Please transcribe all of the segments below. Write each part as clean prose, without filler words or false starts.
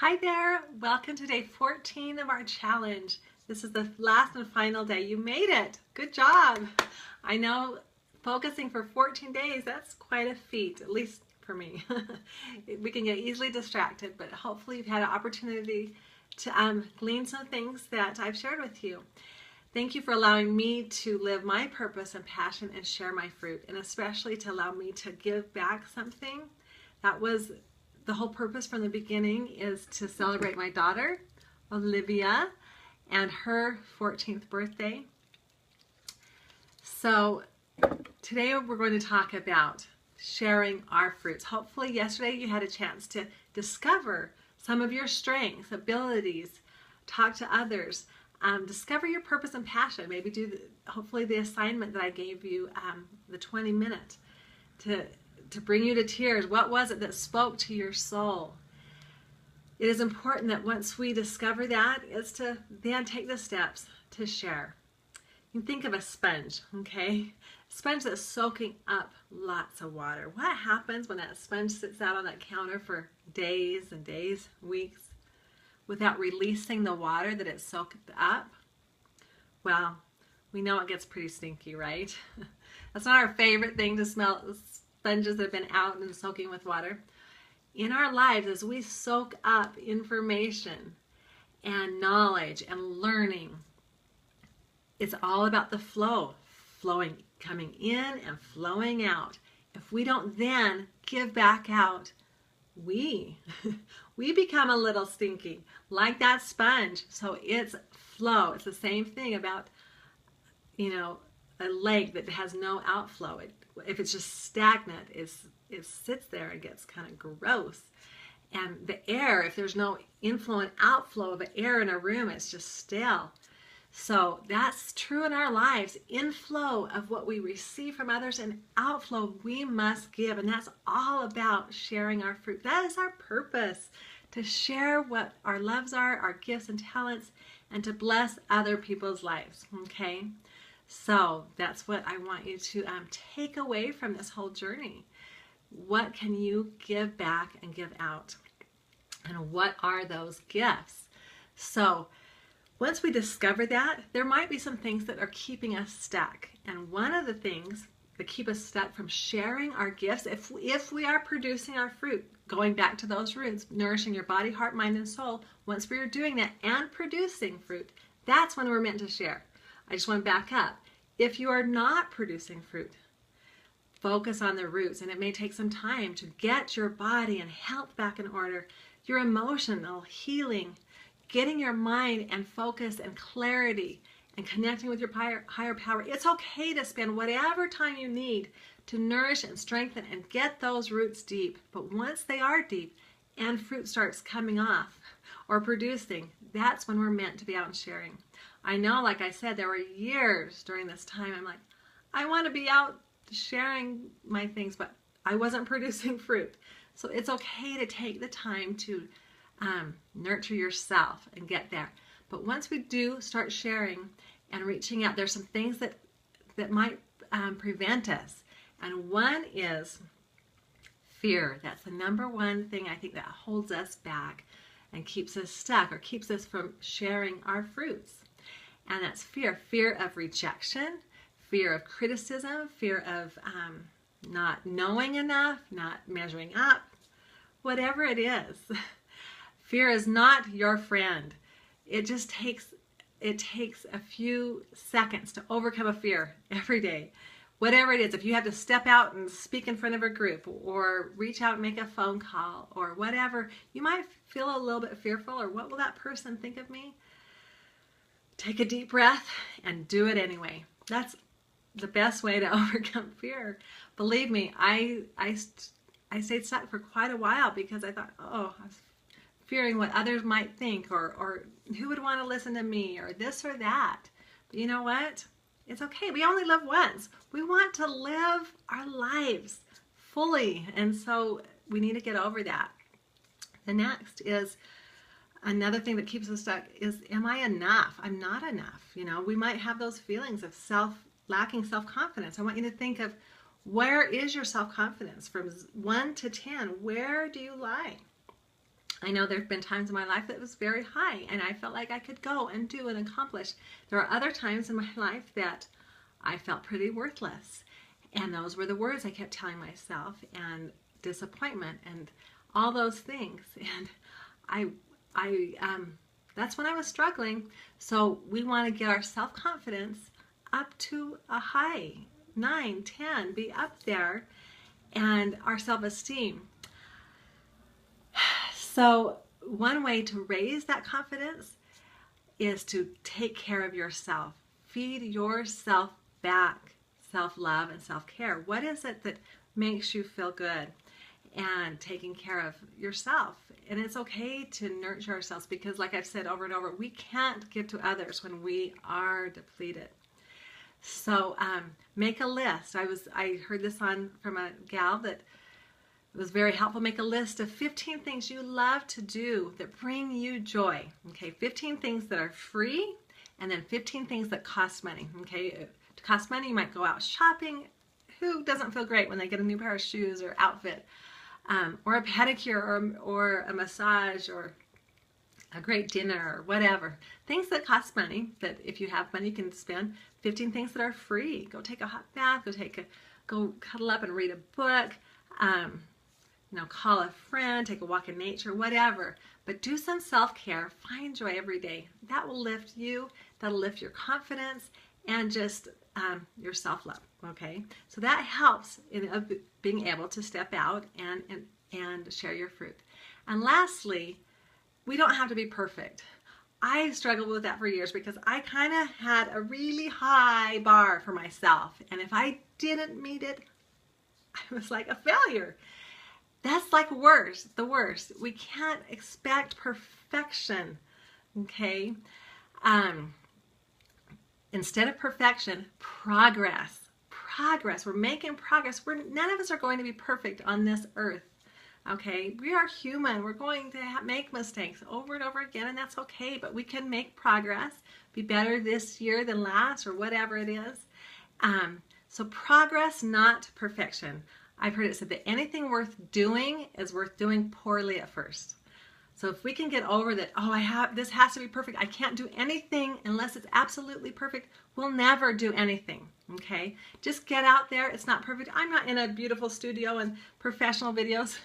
Hi there, welcome to day 14 of our challenge. This is the last and final day. You made it. Good job. I know focusing for 14 days, that's quite a feat, at least for me. We can get easily distracted, but hopefully you've had an opportunity to glean some things that I've shared with you. Thank you for allowing me to live my purpose and passion and share my fruit, and especially to allow me to give back something. That was the whole purpose from the beginning, is to celebrate my daughter, Olivia, and her 14th birthday. So today we're going to talk about sharing our fruits. Hopefully yesterday you had a chance to discover some of your strengths, abilities, talk to others, discover your purpose and passion. Maybe do hopefully the assignment that I gave you, the 20 minutes to bring you to tears. What was it that spoke to your soul? It is important that once we discover that, is to then take the steps to share. You can think of a sponge, okay? A sponge that's soaking up lots of water. What happens when that sponge sits out on that counter for days and days, weeks, without releasing the water that it soaked up? Well, we know it gets pretty stinky, right? That's not our favorite thing to smell. Sponges that have been out and soaking with water. In our lives, as we soak up information and knowledge and learning, it's all about the flow, flowing, coming in and flowing out. If we don't then give back out, we become a little stinky, like that sponge. So it's flow. It's the same thing about, a lake that has no outflow. If it's just stagnant, it sits there and gets kind of gross. And the air, if there's no inflow and outflow of air in a room, it's just stale. So that's true in our lives. Inflow of what we receive from others, and outflow we must give. And that's all about sharing our fruit. That is our purpose, to share what our loves are, our gifts and talents, and to bless other people's lives, okay? So that's what I want you to take away from this whole journey. What can you give back and give out? And what are those gifts? So once we discover that, there might be some things that are keeping us stuck. And one of the things that keep us stuck from sharing our gifts, if we are producing our fruit, going back to those roots, nourishing your body, heart, mind, and soul, once we are doing that and producing fruit, that's when we're meant to share. I just want to back up. If you are not producing fruit, focus on the roots, and it may take some time to get your body and health back in order, your emotional healing, getting your mind and focus and clarity and connecting with your higher power. It's okay to spend whatever time you need to nourish and strengthen and get those roots deep. But once they are deep and fruit starts coming off or producing, that's when we're meant to be out and sharing. I know, like I said, there were years during this time I'm like, I want to be out sharing my things, but I wasn't producing fruit. So it's okay to take the time to nurture yourself and get there. But once we do start sharing and reaching out, there's some things that might prevent us. And one is fear. That's the number one thing I think that holds us back and keeps us stuck or keeps us from sharing our fruits. And that's fear. Fear of rejection, fear of criticism, fear of not knowing enough, not measuring up, whatever it is. Fear is not your friend. It takes a few seconds to overcome a fear every day. Whatever it is, if you have to step out and speak in front of a group or reach out and make a phone call or whatever, you might feel a little bit fearful, or what will that person think of me? Take a deep breath and do it anyway. That's the best way to overcome fear. Believe me, I stayed stuck for quite a while because I thought, I was fearing what others might think, or who would want to listen to me, or this or that. But you know what? It's okay. We only live once. We want to live our lives fully, and so we need to get over that. The next is another thing that keeps us stuck is, am I enough? I'm not enough. We might have those feelings of lacking self-confidence. I want you to think of, where is your self-confidence? From 1 to 10, where do you lie? I know there have been times in my life that was very high and I felt like I could go and do and accomplish. There are other times in my life that I felt pretty worthless. And those were the words I kept telling myself, and disappointment and all those things. And that's when I was struggling. So we want to get our self-confidence up to a high 9, 10, be up there, and our self-esteem. So one way to raise that confidence is to take care of yourself. Feed yourself back self-love and self-care. What is it that makes you feel good? And taking care of yourself. And it's okay to nurture ourselves, because like I've said over and over, we can't give to others when we are depleted. So make a list. I heard this from a gal that was very helpful. Make a list of 15 things you love to do that bring you joy. Okay, 15 things that are free, and then 15 things that cost money. Okay, to cost money, you might go out shopping. Who doesn't feel great when they get a new pair of shoes or outfit? Or a pedicure, or a massage, or a great dinner, or whatever. Things that cost money, that if you have money you can spend. 15 things that are free. Go take a hot bath, go cuddle up and read a book, call a friend, take a walk in nature, whatever. But do some self-care, find joy every day. That will lift you, that'll lift your confidence, and just your self-love. Okay, so that helps in being able to step out and share your fruit. And lastly, we don't have to be perfect. I struggled with that for years because I kind of had a really high bar for myself, and if I didn't meet it, I was like a failure. That's like the worst. We can't expect perfection. Okay. Instead of perfection, progress. We're making progress. None of us are going to be perfect on this earth. Okay, we are human. We're going to make mistakes over and over again, and that's okay. But we can make progress, be better this year than last, or whatever it is. So progress, not perfection. I've heard it said that anything worth doing is worth doing poorly at first. So if we can get over that, this has to be perfect, I can't do anything unless it's absolutely perfect, we'll never do anything, okay? Just get out there. It's not perfect. I'm not in a beautiful studio and professional videos.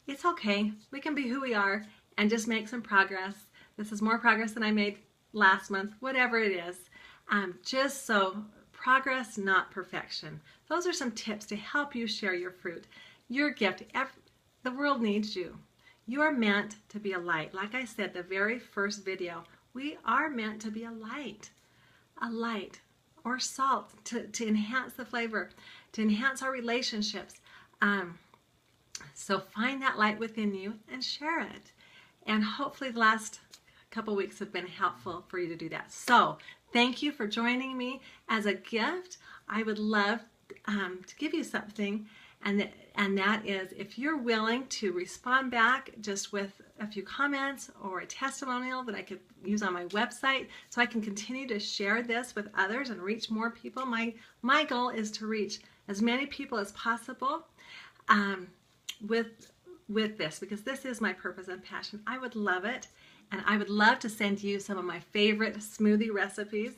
It's okay. We can be who we are and just make some progress. This is more progress than I made last month, whatever it is. Just so progress, not perfection. Those are some tips to help you share your fruit, your gift. The world needs you. You are meant to be a light. Like I said, the very first video, we are meant to be a light or salt to enhance the flavor, to enhance our relationships. So find that light within you and share it. And hopefully the last couple weeks have been helpful for you to do that. So thank you for joining me. As a gift, I would love to give you something, and that is, if you're willing to respond back just with a few comments or a testimonial that I could use on my website so I can continue to share this with others and reach more people. My goal is to reach as many people as possible with this, because this is my purpose and passion. I would love it, and I would love to send you some of my favorite smoothie recipes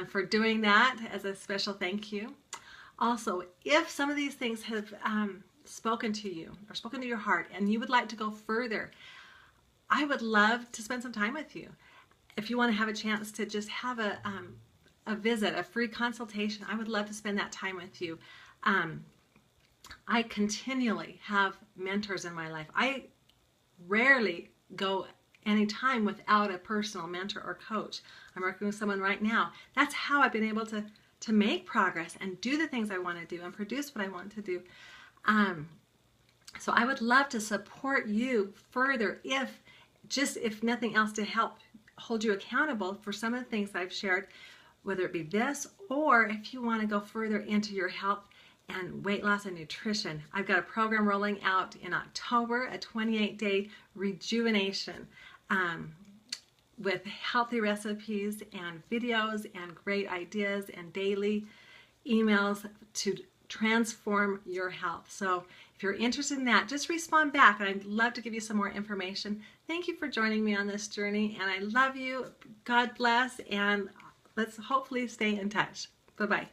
for doing that as a special thank you. Also, if some of these things have spoken to you or spoken to your heart and you would like to go further, I would love to spend some time with you. If you want to have a chance to just have a visit, a free consultation, I would love to spend that time with you. I continually have mentors in my life. I rarely go any time without a personal mentor or coach. I'm working with someone right now. That's how I've been able to make progress and do the things I want to do and produce what I want to do. So I would love to support you further, if nothing else, to help hold you accountable for some of the things I've shared, whether it be this, or if you want to go further into your health and weight loss and nutrition. I've got a program rolling out in October, a 28-day rejuvenation with healthy recipes and videos and great ideas and daily emails to transform your health. So If you're interested in that, just respond back, and I'd love to give you some more information. Thank you for joining me on this journey, and I love you. God bless, and let's hopefully stay in touch. Bye-bye.